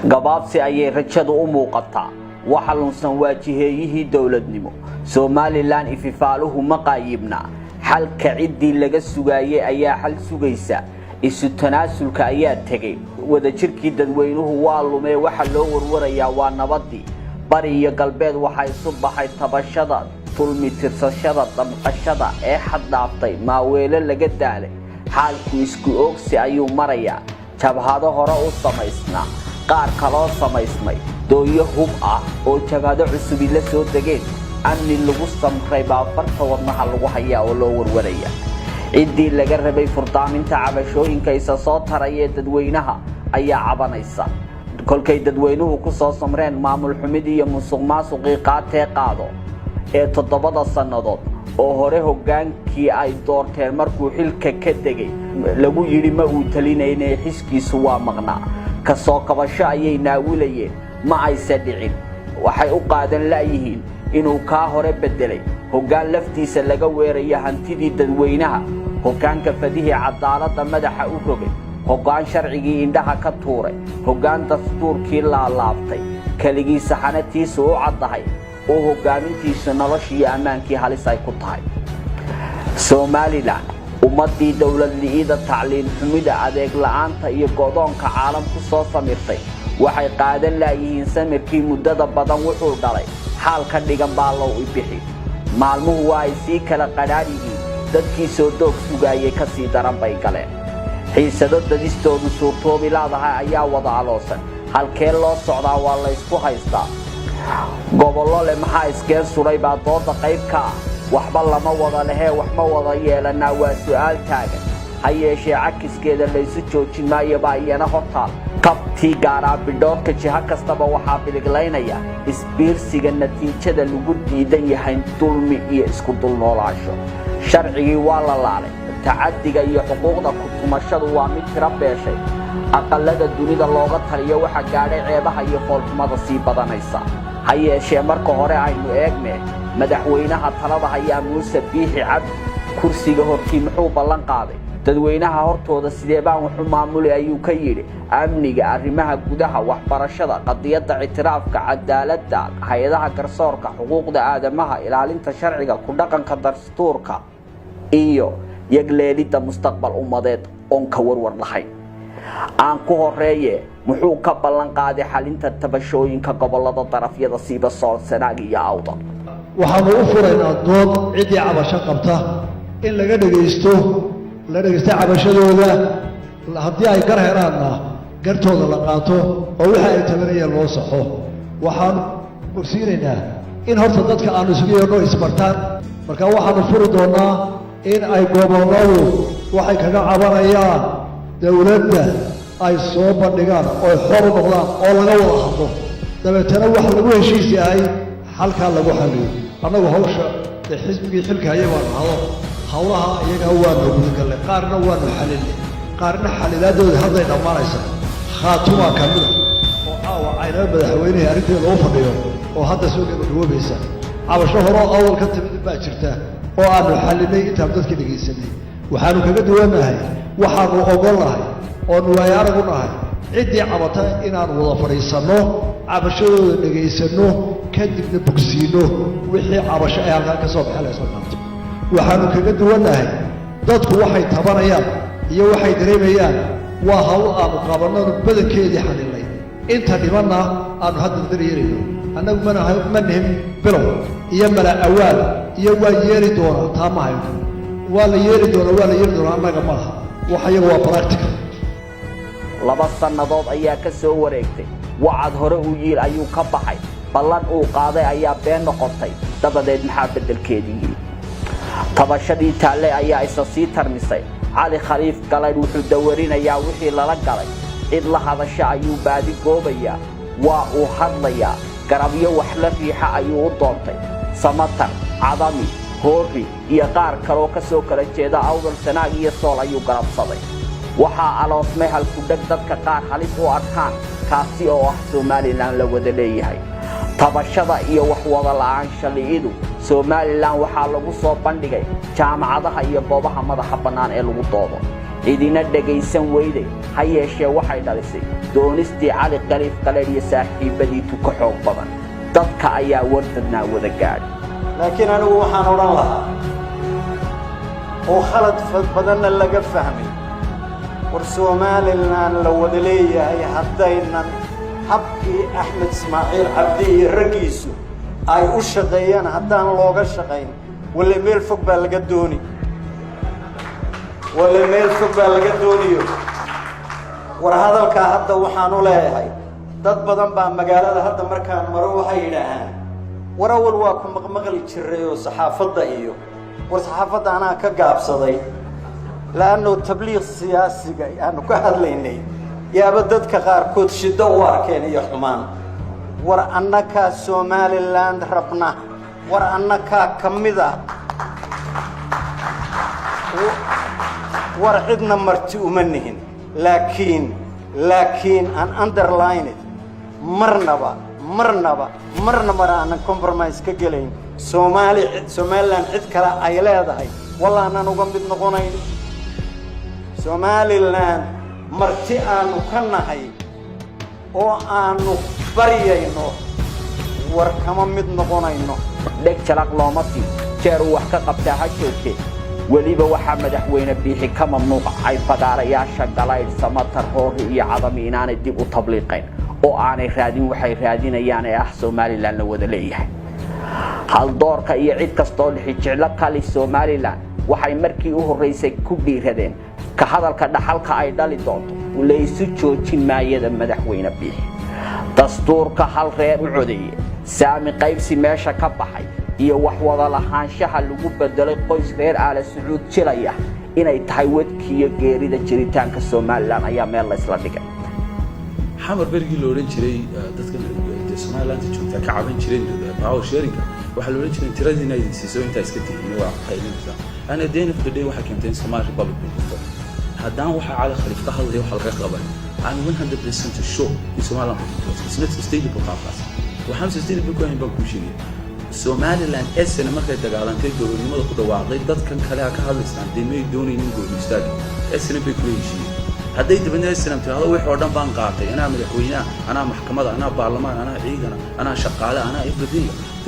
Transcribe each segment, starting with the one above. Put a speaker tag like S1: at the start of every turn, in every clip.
S1: gabaabsi ayay rajadu u muuqataa waxa lunsan waajiheyihii dawladnimo Somaliland ififaaluhu ma qaayibna xalka cidii laga sugaayay ayaa xal sugaysa isu tanaasulka ayaa tagay wadajirkii dadweynuhu waa lumay waxa loo warwarayaa waa nabadii bari iyo galbeed waxa isu baxay tabashada tulmi tirsashada damqashada ee xad dhaaftay maaweelo laga daalay xaalku isku oogsi ayuu marayaa jabhado hore u samaysna qaar kaloo samaysmay dooyo hub ah oo jabhado cusub la soo degeen amni lagu samray baa farta wadnaha lagu hayaa oo loo warwaraya cidii laga rabay furdaaminta cabashooyinka isa soo tarayay dadweynaha ayaa cabanaysa kolkay dadweynuhu ku soo samreen maamul xumid iyo musuqmaasuqii qaatee qaado ee 7 sanadood oo hore hogaankii ay doorteen markuu xilka ka degay lagu yiri ma uu talinayay xiskiisu waa maqnaa ka soo kabasho ayay naawilayeen ma aysan dhicin waxay u qaadan laayihiin inuu ka hore bedelay hoggaan laftiisa laga weerayo hantidii dadweynaha hoggaanka fadihi cadaaladda madaxa u rogay hoggaan sharcigii indhaha ka tuuray hoggaan dastuurkii la laabtay kaligii saxanatiisa u cadahay oo hoggaamintiisa noloshii amaankii halis ay ku tahay Somaliland ummadii dawlad liida tacliin xumida adeeg la'aanta iyo go'doonka caalamku soo samirtay waxay qaadan laayihiin samirkii muddada badan wuxuu dhalay xaalka dhigan baa loo ibixi maalmuhu waa ay sii kala qadhaadhiyiin dadkii soo doog sugaayay ka sii daran bay galeen xiisado dadistoodu suurtoobi laadahay ayaa wada aloosan halkee loo socdaa waa la isku haystaa gobollo leh maxaa iskeen suray baa dooda qayb ka ah waxba lama wada lehee wax ma wada yeelanaa waa su'aal taagan ha yeeshee cakiskeeda laysu joojin maayo baa iyana hortaal kabtii gaaraa bidhoodka jiha kastaba waxaa biliglaynaya isbiirsiga natiijada lagu diidan yahay dulmi iyo isku dulnoolaasho sharcigii waa la laalay tacaddiga iyo xuquuqda kutumashadu waa mid tira beeshay aqalada dunida looga taliyo waxa gaadhay ceebaha iyo foolxumada sii badanaysa ha yeeshee marka hore aynu eegne madaxweynaha talada ayaa Muuse Biixi Cabdi kursiga hortii muxuu ballan qaaday dadweynaha hortooda sidee baan wax u maamulay ayuu ka yiri amniga arrimaha gudaha waxbarashada qadiyada ictiraafka cadaaladda hay'adaha garsoorka xuquuqda aadamaha ilaalinta sharciga ku dhaqanka dastuurka iyo yagleelida mustaqbal ummadeed oo ka warwar lahayn aan ku horeeye muxuu ka ballan qaaday xalinta tabashooyinka gobolada darafyada siiba Sanaag iyo Awdal
S2: waxaanu u furaynaa dood cidii cabasho qabta in laga dhageysto cabashadooda haddii ay gar helaanna gartooda la qaato oo waxa ay tabanayaan loo saxo waxaanu bursiinaynaa in horta dadka aanu isugu yeedho isbartaan marka waxaanu furi doonaa in ay goboladu waxay kaga cabanayaan dawladda ay soo bandhigaan oo xor u noqdaan oo laga wada hadlo dabeetana wax lagu heshiis yahay halkaa lagu xaliyo annagu hawsha xisbigii xilka ayay waan hado hawlaha iyaga waa noogu galay qaarna waa xalilay qaarna xalilaadooda hadday dhamaanaysa khaatuma kamid oo aawa ayna madaxweynaha arrintii loo fadhiyo oo hadda soo gabagabeysa cabasho hore awal ka timid baa jirta oo aanu xalinay inta dadka dhageysanay waxaanu kaga duwanahay waxaanu ogolahay oo nuwaay aragu nahay cidii cabata inaan wada fariisano cabashadooda dhageysano kadibna bogsiino wixii cabasho ay halka ka soo baxayso qabto waxaanu kaga duwanahay dadku waxay tabanayaan iyo waxay dareemayaan waa hawl aanu qabanano badankeedii xalilay inta dhimanna aanu hadda dareerayno annagu ma nihim bilow iyo mala awaal iyo waa yeeri doona taamahay waa la yeeri doona annaga maaha waxa waa practical
S1: 2 sanadood ayaa ka soo wareegtay wacad hore u yiil ayuu ka baxay ballan uu qaaday ayaa been noqotay dabadeed maxaa bedelkeedii tabashadii taale ayaa isa sii tarmisay cali khaliif galay wuxuu dawarinayaa wixii lala galay cid la hadasha ayuu baadi goobaya waa uu hadlaya garabyo wax la riixa ayuu u doontay samatar cadami hoori iyo qaar kale oo ka soo kala jeeda Awdal Sanaag iyo Sool ayuu garabsaday waxa aloosmay halku dadka qaar halis u arkaan kaasi oo ah Somaliland la wada leeyahay tabashada iyo wax wada la'aansha liidu Somaliland waxa lagu soo bandhigay jaamacadaha iyo goobaha madaxa banaan ee lagu doodo cidina dhegaysan weyday ha yeeshee waxay dhalisay doonistii cali qaliif qaleedh iyo saaxiibbadii tuka xoog badan dadka ayaa wardadnaa wada gaadhay
S3: laakiin anigu waxaan odhan lahaa oo khalad badanna laga fahmay war Somaliland la wada leeyahay haddaynan habkii Axmed Ismaaciil Cabdi iyo raggiisu ay u shaqeeyaan haddaan looga shaqayn wala meel fog baa laga dooni war hadalka hadda waxaan u leeyahay dad badan baa magaalada hadda markaan maro waxay yiraahdaan war awal waa ku maqmaqli jiray oo saxaafadda iyo war saxaafadda anaa ka gaabsaday laano tabliiq siyaasiga aanu ka hadlaynay yaaba dadka qaarkood shiddo u arkeen iyo xumaan war annaka Somaliland rabna war annaka kamida war cidna marti uma nihin laakiin aan underline marnaba aan compromise ka gelayn Somaliland cid kale ay leedahay walaanan uga mid noqonayn Somaliland marti aanu ka nahay oo aanu bariyayno war kama mid noqonayno
S1: dheg jalaq looma sii jeer wax ka qabtaa ha joogtee weliba waxaa madaxweyne biixi ka mamnuucay fagaarayaasha galayd samatar hoori iyo cadami inaanay dib u tabliiqayn oo aanay raadin waxay raadinayaan ee ah Somaliland la wada leeyahay hal doorka iyo cid kastoo jecel kali Somaliland waxay markii u horeysay ku dhiiradeen ka hadalka dhaxalka ay dhali doonto ulaysu joojin maayada madaxweyne biixi dastuurka hal reer u codeeyay saami qaybsi meesha ka baxay iyo wax wada lahaanshaha lagu bedelay qoys reer Aala Sacuud jilaya inay tahay wadkiiyo geerida jiritaanka Somaliland ayaa meel la isla dhigay
S4: xamar berigii loo oran jiray dadka Somaliland joogta ka caban jireen power sharing waxa loo oran jiray tiradina ay siiso inta iska tihiin waa qaylinta ana deena fadhiday waxa keentay Somali Republic haddaan waxa Cali Khaliif ka hadlay waxa laga qaban aan 100% sure in Somaliland is not sustainable qaabkaas waxaan sustainable ku ahayn baan ku sheegay Somaliland SN markay dagaalantay dowladnimada ku dhawaaqday dadkan kale ka hadlaystaan deemay doonayeen go'aan istaag SN bay ku leeyihiin hadday dibadda SN tiraahdo wixii oo dhan baan qaatay anaa madaxweynaha anaa maxkamadda anaa baarlamaan anaa ciidan anaa shaqaale anaa everything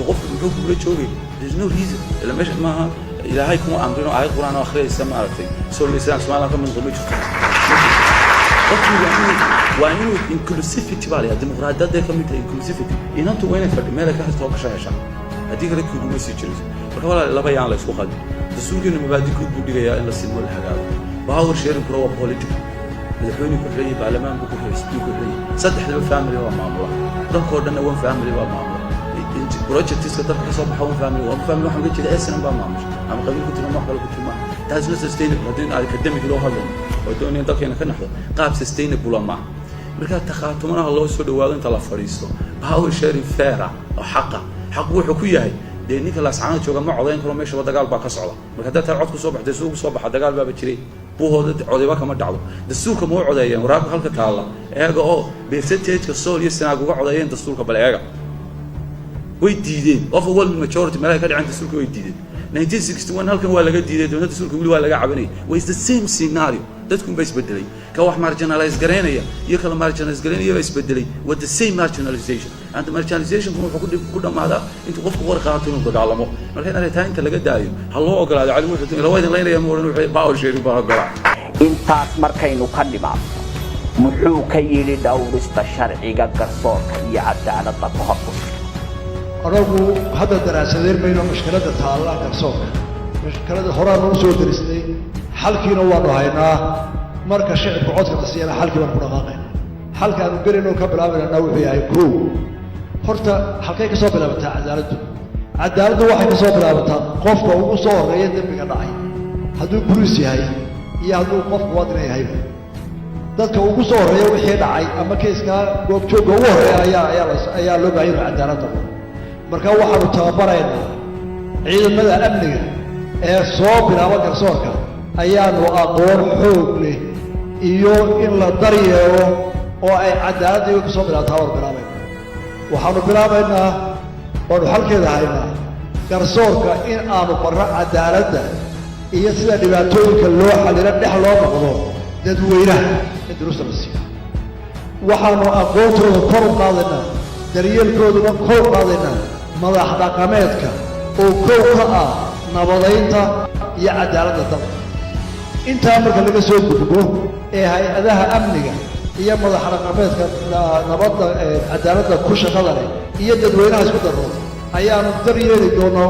S4: qofku wuxuu ku joogay there's no reason ila meesha maaha ilaahay kuma amrino aayad quraan oo akhriyaysa ma aragtay Somaliland ka mid qabo jirto waa inuu inclusivity baa la dimuqraadiyadda ka mid tahay inclusivity inantu wayna fadhi meel ka hastoo ka shaqeysha haddii kale kugu sii jiray marka wala laba yaan la isku qalbi dastuurkiina mabaadi ku dhigayaa in la sii wada hagaago power sharing pro politics madaxweyne ku xigay baarlamaan ku xigay speaker ku xigay saddexda family waa maamula dadkoo dhan waa family waa maamula project iska dadka ka soo baxay family waa family waxa uga jeeda SN baa maamula ama qabiilku tirma wax kale ku tirma taas la sustainable hadii academic loo hadlo oo doonayaan dadkeena ka naxdo qaab sustainable ma marka taqaatumana loo soo dhawaado inta la fariisto power sharing fair oo xaq wuxuu ku yahay ninka la saacana jooga ma codayn karo meesha dagaal baa ka socda marka dadka cod ku soo baxday suuq soo baxa dagaal baa jiray buuhooda codayba kama dhacdo dastuurka ma codeeyeen waraaq halka taala eega oo percentage-ka sool iyo sanaag uga codeeyeen dastuurka bal eega way diideen overwhelming majority meel ay ka dhaceen dastuurka way diideen 1961 halkan waa laga diiday dowladda dastuurka wali waa laga cabanay was the same scenario dadku bay isbedelay ka wax marginalize gareynaya iyo kala marginalize gareynaya bay isbedelay with the same marginalization and the marginalization wuxuu ku dhamaadaa intuu qofku war qaato inuu dagaalamo marka inay tahay inta laga daayo hal loo ogolaado cali wuxuu la wada leeyahay moodan wuxuu power sharing baa ogolaa
S1: intaas markaynu ka dhimaado muxuu ka yiri dhawrista sharciga garsoorka iyo cadaaladda ku habboon
S2: anagu hadda daraasadeen bayna mushkiladda taalla garsoorka mushkiladda horaan u soo diristay xalkiina waanu haynaa marka shicibka codka la siiyana xalkii baan ku dhaqaaqayna xalka aanu gelinoo ka bilaabayna wuxuu yahay koow horta halkay ka soo bilaabataa cadaaladdu waxay ka soo bilaabataa qofka ugu soo horreeya dembiga dhacay hadduu buriis yahay iyo hadduu qof muwaadina yahayba dadka ugu soo horreeya wixii dhacay ama keyskaa goobjoogga ugu horreeya ayaa loo baahan yahay cadaaladda marka waxaanu tababaraynaa ciidamada amniga ee soo bilaaba garsoorka ayaanu aqoon xoog leh iyo in la daryeelo oo ay cadaaladda ka soo bilaabataa waanu bilaabayna waxaanu bilaabaynaa waanu xalkeeda haynaa garsoorka in aanu barro cadaaladda iyo sida dhibaatooyinka loo xalilo dhex loo noqdo dadweynaha ee duruusta la siiyo waxaanu aqoontooda kor u qaadaynaa daryeelkooduna kor u qaadaynaa madax dhaqameedka oo kow ka ah nabadaynta iyo cadaaladda dalka intaa marka laga soo gudbo ee hay-adaha amniga iyo madax dhaqameedka nabadda cadaaladda ku shaqada leh iyo dadweynaha isku darro ayaanu daryeeli doonaa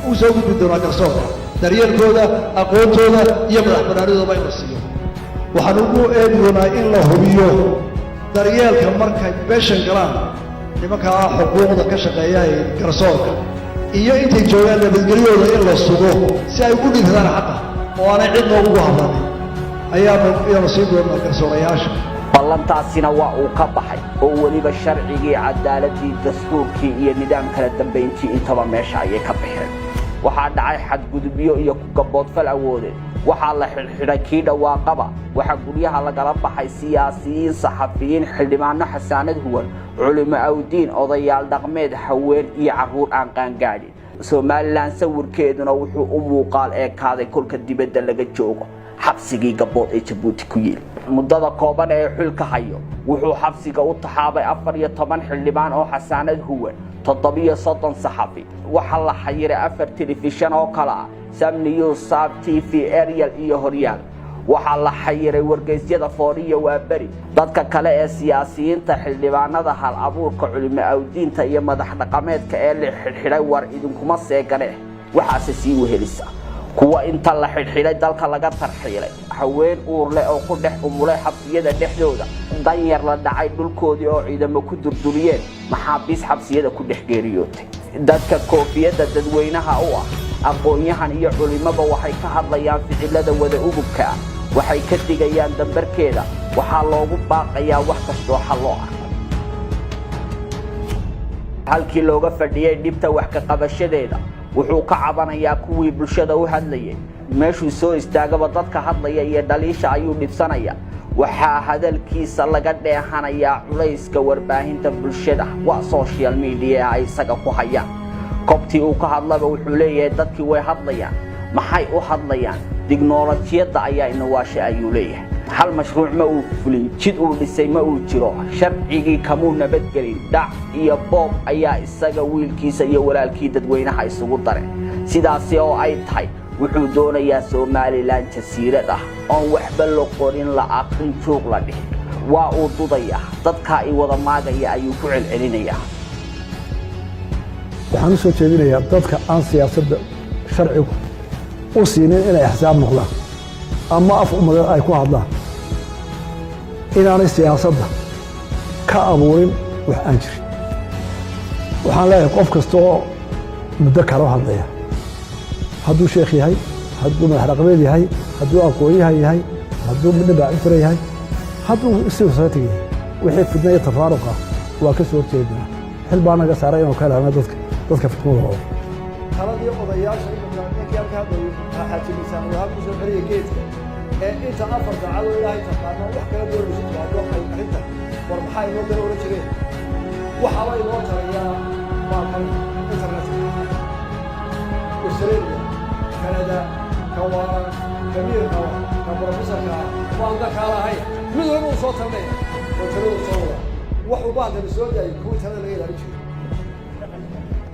S2: u soo gudbi doonaa garsoorka daryeelkooda aqoontooda iyo madax bannaanidoodaba in la siiyo waxaan ugu eegi doonaa in la hubiyo daryeelka markay beeshan galaan nimankaa xuquuqda ka shaqeeya ee garsoorka iyo intay joogaan nabadgelyooda in la sugo si ay ugu dhigtaan xaqa oo aanay cidna ugu hadlanin ayaanu sii doonaa garsoorayaasha
S1: ballantaasina waa uu ka baxay oo weliba sharcigii cadaaladii dastuurkii iyo nidaam kala dambayntii intaba meesha ayay ka baxeen waxaa dhacay xadgudubyo iyo ku gaboodfal awoodeed waxaa la xidhxidhay kii dhawaaqaba waxaa guryaha lagala baxay siyaasiyiin saxafiyiin xildhibaano xasaanad huwan culimo awdiin odayaal dhaqmeed haween iyo carruur aan qaangaadhin somalilan sawirkeeduna wuxuu u muuqaal eekaaday kolka dibadda laga joogo xabsigii gabood ee jabuuti ku yiil muddada kooban ee xulka hayo wuxuu xabsiga u taxaabay 14 xildhibaan oo xasaanad huwan 730 saxafi waxaa la xayiray 4 telefishan oo kala ah Sam News, Sab TV, Ariel iyo Horyaal waxaa la xayiray wargeysyada Fooriya waa bari dadka kale ee siyaasiyiinta xildhibaanada hal abuurka culimo awdiinta iyo madax dhaqameedka ee la xidhxidhay war idinkuma seegane waxaase sii wehelisa kuwa inta la xidhxidhay dalka laga tarxiilay haween uur leh oo ku dhex umulay xabsiyada dhexdooda danyar la dhacay dhulkoodii oo ciidamo ku durduriyeen maxaabiis xabsiyada ku dhex geeriyootay dadka koofiyada dadweynaha u ah aqoonyahan iyo culimaba waxay ka hadlayaan ficilada wada ugubka ah waxay ka digayaan dambarkeeda waxaa loogu baaqayaa wax kastoo xal loo arko halkii looga fadhiyay dhibta wax ka qabashadeeda wuxuu ka cabanayaa kuwii bulshada u hadlayay meeshuu soo istaagaba dadka hadlaya iyo dhaliisha ayuu dhibsanaya waxaa hadalkiisa laga dheehanayaa culayska warbaahinta bulshada waa social media ay isaga ku hayaan kobtii uu ka hadlaba wuxuu leeyahay dadkii way hadlayaan maxay u hadlayaan tiknoolajiyada ayaa inawaasha ayuu leeyahay hal mashruuc ma uu fulin jid uu dhisay ma uu jiro sharcigii kamuu nabadgelin dhac iyo boob ayaa isaga wiilkiisa iyo walaalkii dadweynaha isugu daray sidaasi oo ay tahay wuxuu doonayaa Somaliland jasiirad ah oo waxba loo qorin la aqrin joog la dhig waa uu dudayaa dadka ay wada maagaya ayuu ku celcelinayaa
S5: waxaan soo jeedinayaa dadka aan siyaasadda sharcigu u siinin inay xisaab noqdaan ama af umada ay ku hadlaan inaanay siyaasadda ka abuurin wax aan jirin waxaan leeyahay qof kasta oo muddo kala hadlaya hadduu sheekh yahay hadduu madax dhaqameed yahay hadduu aqoonyahan yahay hadduu midna baacifra yahay hadduu civil society yahay wixii fidna iyo tafaaruqa waa ka soo horjeednaa xil baa naga saaray inuu ka helana dadka fidmadooda
S2: taladii odayaasha ninkii halka hadlayo xaajimiisaan waa ku soo xiriye geedka ee inta 4 saacad oo ilaahay taqaano wax kala doonayso waa doonay arrinta war maxay inoo daro oran jireen waxa la inoo tarayaa maamul internet Australia Canada Kawan Kamir Kawan Professor Kawan da kala hay mid walba soo tarnay oo talada soo wada wax u baahdan soo jaay ku talada laga ilaalin jiray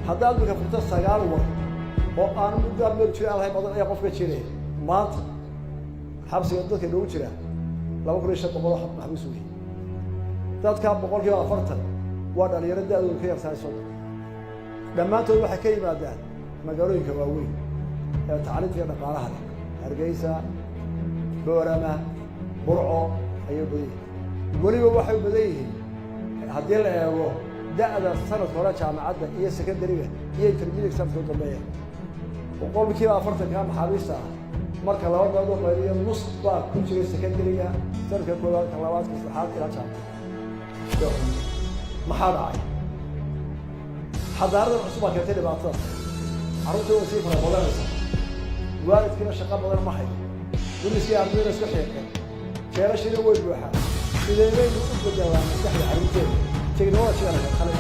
S2: haddaad marka furto 9 war oo aan muddo meel jira alahay badan ay qofka jiray maanta xabsiga dadka loogu jira 2,500 maxbuus weey dadka 140 waa dhalinyarada aad ka yarsaayso dhamaantood waxa ka yimaadaan magaalooyinka waaweyn ee tacliinta dhaqaalaha Hargeysa Boorama Burco ayo badan waliba waxay badan yihiin haddii la eego da'da sanad hore jaamacadda iyo secondary-ga iyo intermediate sanadka dambeeya boqolkiiba 40 ka maxaabiista marka laba meelood oo qaybiyo nus baa ku jiray secondary-ga sanadka koowaad ka labaad ka saddexaad ila jaamacadda maxaa dhacay xadaarada cusub ka tirada dhibaatada carruurta oo sii fara badanaysa waalidkina shaqo badan ma hayo duniskii ardayda isku xeeqay jeelashina way buuxaan sideeday u bedelaan maskaxda carruurteeda technology-ga kale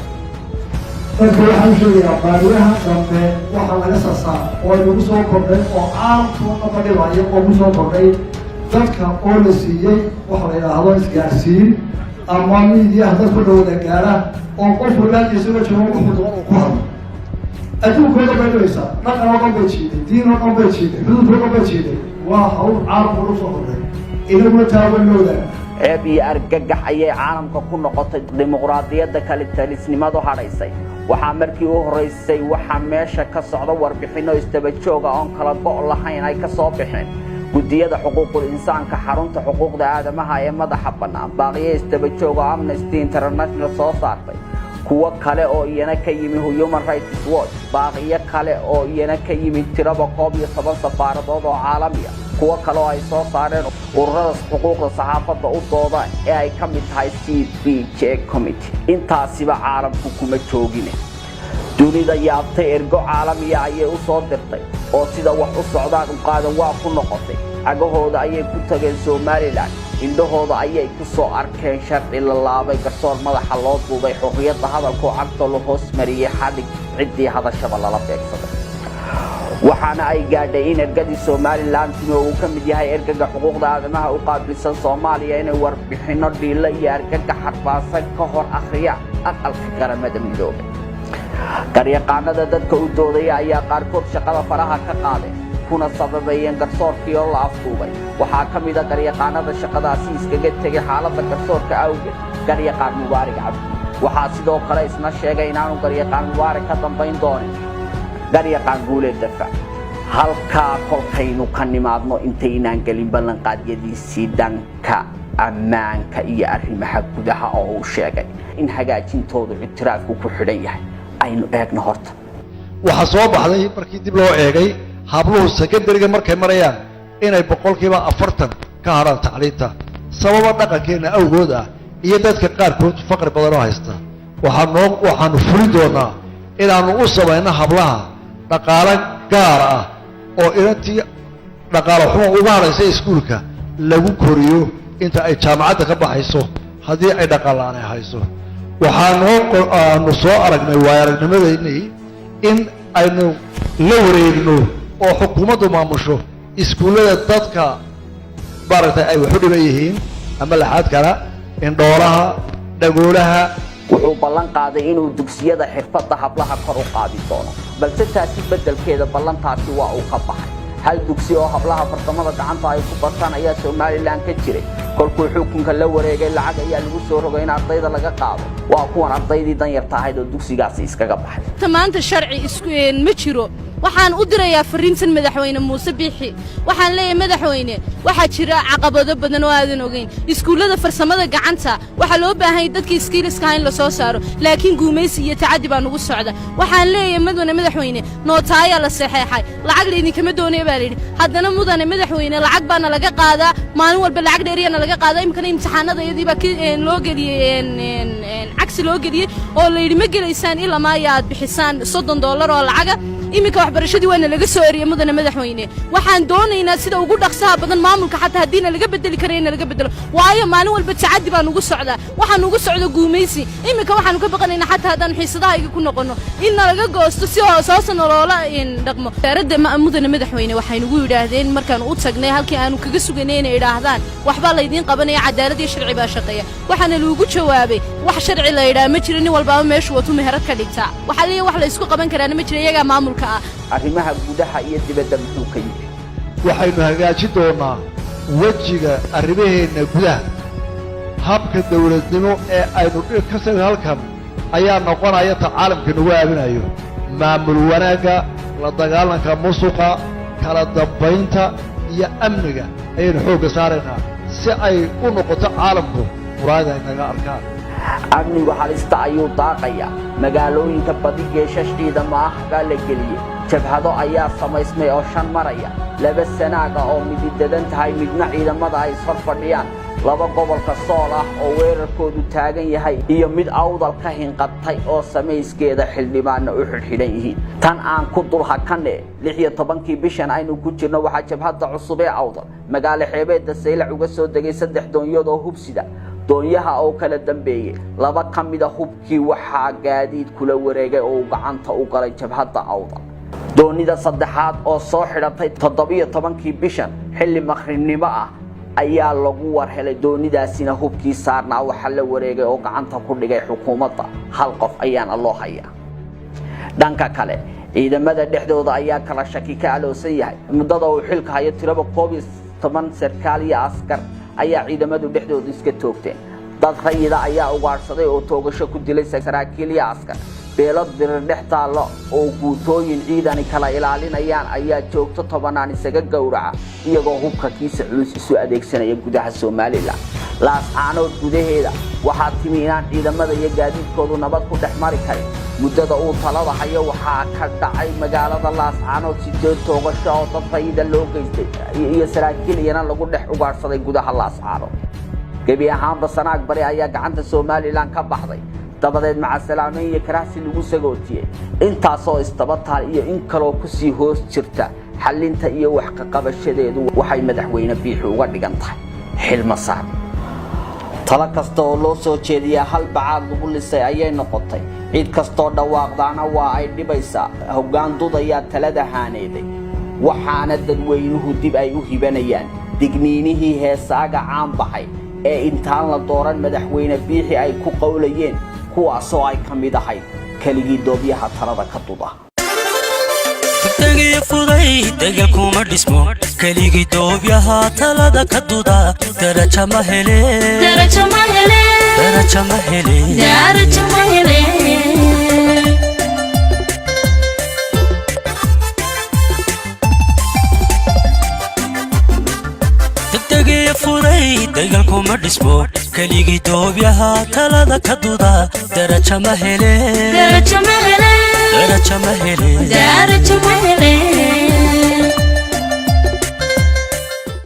S2: dadka waxaan sheegayaa baariyaha dambe waxaa laga sasaa oo ay nagu soo kordhay oo caalamkuna fadhibayo oo ku soo kordhay dadka oo la siiyey waxa la yidhaahdo isgaarsiin ama miidiyaha dadku dhawada gaara oo qof walbaan isagoo joogo wuxuu doon uu ku hadlo adduunkooda bay dhawaysaa dhaqan oo dhan bay jiiday diin oo dhan bay jiiday xuduud oo dhan bay jiiday waa hawl caalamka lagu soo kordhay inaguna taabanooda
S1: ceeb iyo argagax ayay caalamka ku noqotay dimuqraadiyadda kale talisnimadu hadhaysay waxaa markii u horeysay waxaa meesha ka socda warbixinno istaba jooga oon kala go' lahayn ay ka soo baxeen guddiyada xuquuqul insaanka xarunta xuquuqda aadamaha ee madaxa bannaan baaqiyo istaba jooga Amnesty International soo saartay kuwa kale oo iyana ka yimi Human Rights Watch baaqiyo kale oo iyana ka yimi tiraba 17 safaaradood oo caalami ah kuwa kale oo ay soo saareen ururada xuquuqda saxaafadda u dooda ee ay ka mid tahay CPJ Committee intaasiba caalamku kuma joogine dunida yaabtay ergo caalamiya ayay u soo dirtay oo sida wax u socdaan u qaadan waa ku noqotay agahooda ayay ku tageen Somaliland indhahooda ayay ku soo arkeen sharci la laabay garsoor madaxa loo duubay xorriyadda hadalku cagta loo hoos mariyay xadhig ciddii hadashaba lala beegsaday waxaana ay gaadhay in ergadii Somaliland uu ka mid yahay ergaga xuquuqda aadamaha u qaabilsan Soomaaliya inay warbixinno dhiila iyo ergaga xarbaasan ka hor akhriya aqalka qaramada midoobay qaryaqaanada dadka u doodaya ayaa qaarkood shaqada faraha ka qaaday kuna sababayeen garsoorkii oo la afduubay waxaa ka mid ah qaryaqaanada shaqadaasi iskaga tegay xaaladda garsoorka awgeed qaryaqaan Mubaarak Cabdi waxaa sidoo kale isna sheegay inaanu qaryaqaan Mubaarak ka dambayn doonin qaryaqaan Guuleed Dafac halkaa kolkaynu ka nimaadno intaynaan gelin ballanqaadyadiisii dhanka ammaanka iyo arrimaha gudaha oo uu sheegay in hagaajintoodu ictiraafku ku xidhan yahay aynu eegno horta
S2: waxaa soo baxday markii dib loo eegay habluhu secondary-ga markay marayaan inay 40% ka haraan tacliinta sababa dhaqankeena awgood ah iyo dadka qaarkood faqri badan oo haysta waxaanu fulin doonaa inaanu u samayno hablaha dhaqaale gaar ah oo inantii dhaqaale xumo uga haraysa iskuulka lagu koriyo inta ay jaamacadda ka baxayso haddii ay dhaqaale hayso waxaanu soo aragnay waayaragnimadeennii in aynu la wareegno oo xukuumaddu maamusho iskuullada dadka maaragtay ay wax u dhiban yihiin ama laxaad kala indhoolaha dhagoolaha
S1: wuxuu ballan qaaday inuu dugsiyada xirfadda hablaha kor u qaadi doono balse taasi beddelkeeda ballantaasi waa uu ka baxay hal dugsi oo hablaha farsamada gacanta ay ku bartaan ayaa Somaliland ka jiray kolkuu xukunka la wareegay lacag ayaa lagu soo rogay in ardayda laga qaado waa kuwan ardaydii dan yar tahay oo dugsigaasi iskaga baxay
S6: maanta sharci isku ma jiro waxaan u dirayaa fariintan madaxweyne Muuse Biixi waxaan leeyahay madaxweyne waxa jira caqabado badan oo aadan ogeyn iskuulada farsamada gacanta waxa loo baahan yahay dadka skills-ka in la soo saaro laakiin guumaysi iyo tacadi baan ugu socda waxaan leeyahay madaxweyne nootaaya la saxeexay lacag leedin kama doonay baa leeyahay haddana mudane madaxweyne lacag baana laga qaadaa maalin walba lacag dheeriyana laga qaadaa imkana imtixaanada iyadii baa loo geliyay cagsi loo geliyay oo la yiri ma gelaysaan ilaa ma ayaad bixisaan $30 oo lacaga imika waxbarashadii waana laga soo eriyay mudane madaxweyne waxaan doonaynaa sida ugu dhaqsaha badan maamulka xataa hadiina laga bedeli karayna laga bedelo waayo maalin walba tacadi baan ugu socdaa waxaan ugu socdo guumaysi imika waxaan ka baqanaynaa xataa hadaan xiisadaha ku noqono in laga goosto si hoosan loola dhaqmo daarada mudane madaxweyne waxay nagu yiraahdeen markaan u tagnay halkii aanu kaga suganay inay yiraahdaan waxba la idin qabanaya cadaalad iyo sharci baa shaqeeya waxaana lagu jawaabay wax sharci la yiraahdo ma jirin walba meeshu wato meherad ka dhigta waxa leeyahay wax la isku qaban karaan ma jiro iyaga maamulka
S1: arrimaha gudaha iyo dibadda muxuu ka yimid
S2: waxaynu hagaajin doonaa wejiga arrimaheena gudaha habka dawladnimo ee aynu ka soo halkan ayaa noqonaya ta caalamka nagu aabinayo maamul wanaagga la dagaalanka musuqa kala dambaynta iyo amniga ayaynu xoogga saaraynaa si ay u noqoto caalamku muraayada ay naga arkaan
S1: amnigu halista ayuu daaqaya magaalooyinka badi geeshash ciidamo ah baa la geliyey jabhado ayaa samaysmay oo 5 maraya laba sanaaga oo mididadan tahay midna ciidamada ay soo fadhiyaan laba gobolka Sool ah oo weerarkoodu taagan yahay iyo mid awdal ka hinqatay oo samayskeeda xildhibaano u xidhan yihiin tan aan ku dul hakane 16 bishan aynu ku jirno waxa jabhada cusub ee awdal magaalo xeebeedda Saylac uga soo degay 3 doonyood oo hubsida doonyaha oo kala dambeeyay laba ka mid ah hubkii waxaa gaadiid kula wareegay oo gacanta u galay jabhadda awdal doonida saddexaad oo soo xidhatay 17kii bishan xilli maqribnimo ah ayaa lagu warhelay doonidaasina hubkii saarnaa waxa la wareegay oo gacanta ku dhigay xukuumadda hal qof ayaana loo hayaa dhanka kale ciidamada dhexdooda ayaa kala shaki ka aloosan yahay muddada uu xilka hayo tiraba 11 sarkaal iyo askar ayaa ciidamadu dhexdooda iska toogteen dad rayida ayaa ugaarsaday oo toogasho ku dilay saraakiil iyo askar beelad dirir dhex taalo oo guutooyin ciidan kala ilaalinayaan ayaa joogto tobanaan isaga gowraca iyagoo hubka kiisa culus isu adeegsanaya gudaha Soomaaliland laascaanood gudaheeda waxaa timi inaan ciidamada iyo gaadiidkoodu nabad ku dhex mari karin muddada uu talada hayo waxaa ka dhacay magaalada laascaanood 8 toogasho oo dad rayida loo geystay iyo saraakiil iyana lagu dhex ugaarsaday gudaha laascaanood gebi ahaanba Sanaag Bari ayaa gacanta Soomaaliland ka baxday dabadeed maca salaamayn iyo karaasi lagu sagootiyay intaasoo istabataal iyo in kale ku sii hoos jirta xalinta iyo wax ka qabashadeedu waxay madaxweyne Biixi uga dhigan tahay xilmasaar tala kasta oo loo soo jeediyaa hal bacaad lagu lisay ayay noqotay cid kastoo dhawaaqdaana waa ay dhibaysaa hoggaan dudaya talada haaneeday waxaana dadweynuhu dib ay u hibanayaan digniinihii heesaaga caan baxay ee intaan la dooran madaxweyne Biixi ay ku qowlayeen kuwaasoo ay ka mid ahayd kaligii doobyaha talada ka duda
S7: dagay fuday dagal kuma dhismo kaligii doobyaha talada ka duda daraja ma hele dagay fuday dagal kuma dhismo kaligii doobyaha talada ka duda daraja ma hele